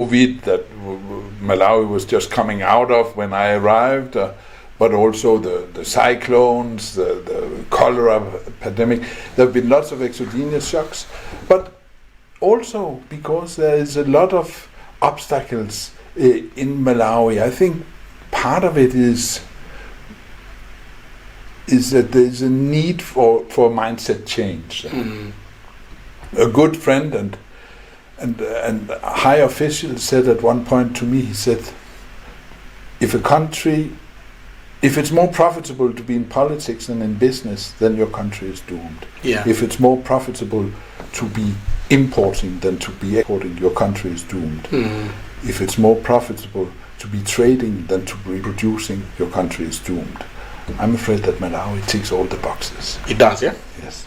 COVID that Malawi was just coming out of when I arrived, but also the cyclones, the cholera epidemic. There have been lots of exogenous shocks, but also because there is a lot of obstacles in Malawi. I think part of it is that there is a need for mindset change. A good friend and a high official said at one point to me, he said, if it's more profitable to be in politics than in business, then your country is doomed. Yeah. If it's more profitable to be importing than to be exporting, your country is doomed. If it's more profitable to be trading than to be producing, your country is doomed. I'm afraid that Malawi ticks all the boxes. It does, yeah? Yes.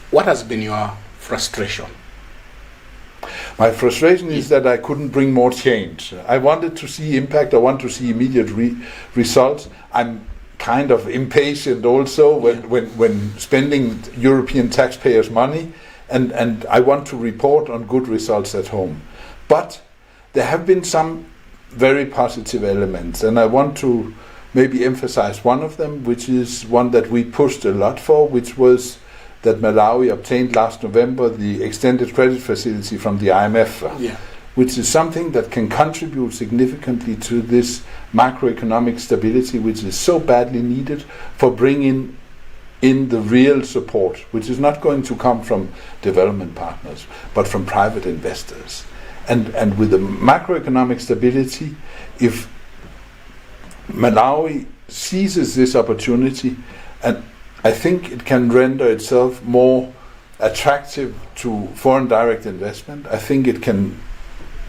What has been your frustration? My frustration is that I couldn't bring more change. I wanted to see impact. I want to see immediate results. I'm kind of impatient also when spending European taxpayers' money, and I want to report on good results at home. But there have been some very positive elements, and I want to maybe emphasize one of them, which is one that we pushed a lot for, which was that Malawi obtained last November the extended credit facility from the IMF, which is something that can contribute significantly to this macroeconomic stability, which is so badly needed for bringing in the real support, which is not going to come from development partners, but from private investors. And with the macroeconomic stability, if Malawi seizes this opportunity, and I think it can render itself more attractive to foreign direct investment. I think it can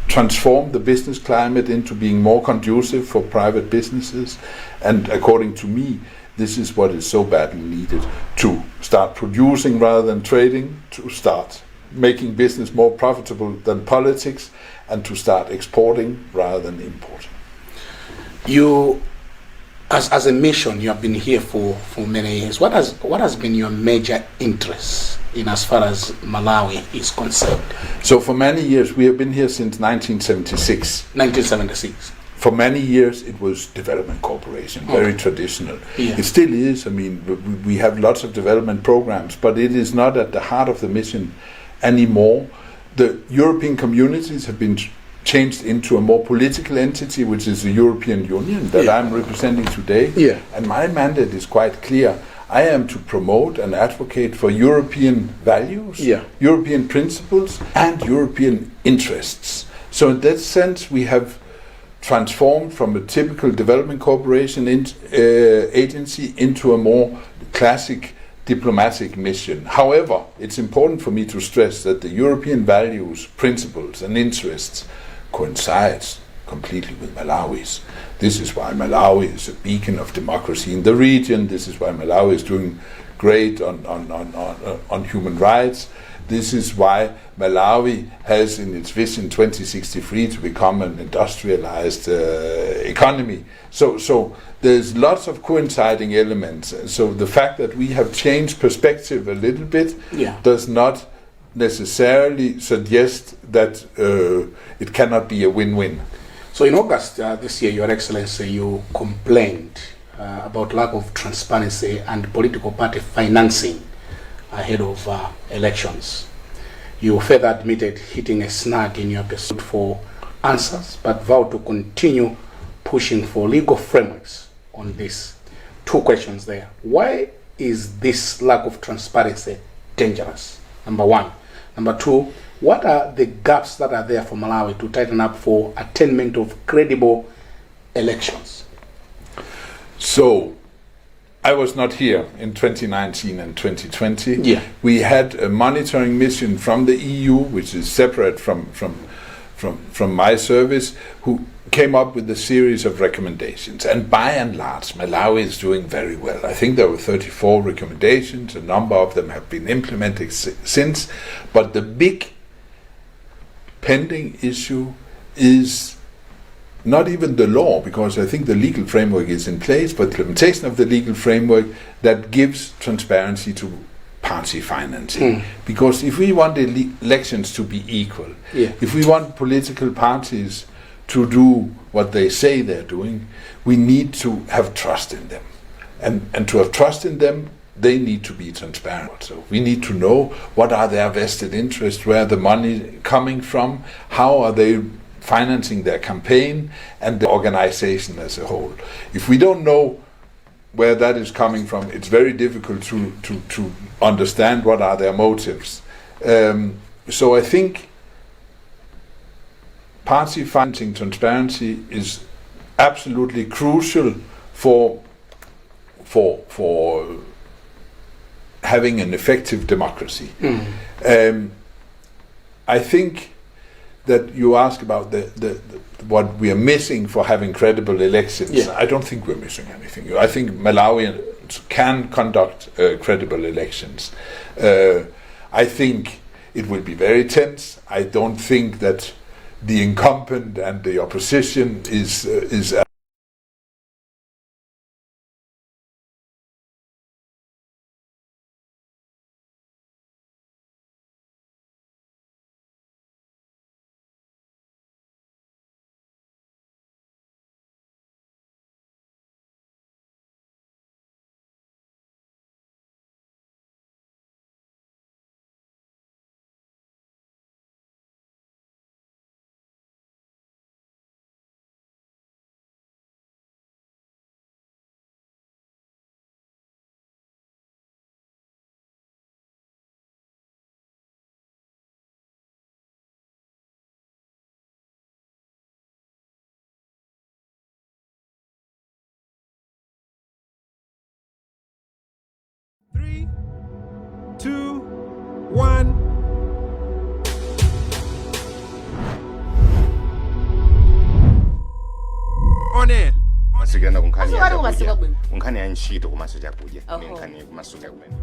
transform the business climate into being more conducive for private businesses. And according to me, this is what is so badly needed: to start producing rather than trading, to start making business more profitable than politics, and to start exporting rather than importing. You, as a mission, you have been here for many years. What has been your major interest in as far as Malawi is concerned? So for many years, we have been here since 1976. 1976. For many years, it was development cooperation, very traditional. Yeah. It still is. I mean, we have lots of development programs, but it is not at the heart of the mission anymore. The European communities have been changed into a more political entity, which is the European Union that I'm representing today. Yeah. And my mandate is quite clear. I am to promote and advocate for European values, European principles, and European interests. So in that sense, we have transformed from a typical development cooperation agency into a more classic diplomatic mission. However, it's important for me to stress that the European values, principles, and interests coincides completely with Malawi's. This is why Malawi is a beacon of democracy in the region. This is why Malawi is doing great on human rights. This is why Malawi has in its vision 2063 to become an industrialized economy. So there's lots of coinciding elements. So the fact that we have changed perspective a little bit does not necessarily suggest that it cannot be a win-win. So in August this year, Your Excellency, you complained about lack of transparency and political party financing ahead of elections. You further admitted hitting a snag in your pursuit for answers, but vowed to continue pushing for legal frameworks on this. Two questions there. Why is this lack of transparency dangerous? Number one. Number two, what are the gaps that are there for Malawi to tighten up for attainment of credible elections? So, I was not here in 2019 and 2020. Yeah. We had a monitoring mission from the EU, which is separate from my service, who came up with a series of recommendations. And by and large, Malawi is doing very well. I think there were 34 recommendations. A number of them have been implemented since. But the big pending issue is not even the law, because I think the legal framework is in place, but implementation of the legal framework that gives transparency to party financing. Because if we want elections to be equal, if we want political parties to do what they say they're doing, we need to have trust in them. And to have trust in them, they need to be transparent. So we need to know what are their vested interests, where the money coming from, how are they financing their campaign and the organization as a whole. If we don't know where that is coming from, it's very difficult to understand what are their motives. So I think party financing transparency is absolutely crucial for having an effective democracy. I think that you ask about what we are missing for having credible elections. I don't think we're missing anything. I think Malawians can conduct credible elections. I think it will be very tense. I don't think that the incumbent and the opposition is Three, 2, 1. On air. Masigenda kunkhani ya nkhani ya ntchito kumasoja kudya nkhani kumasuka kumene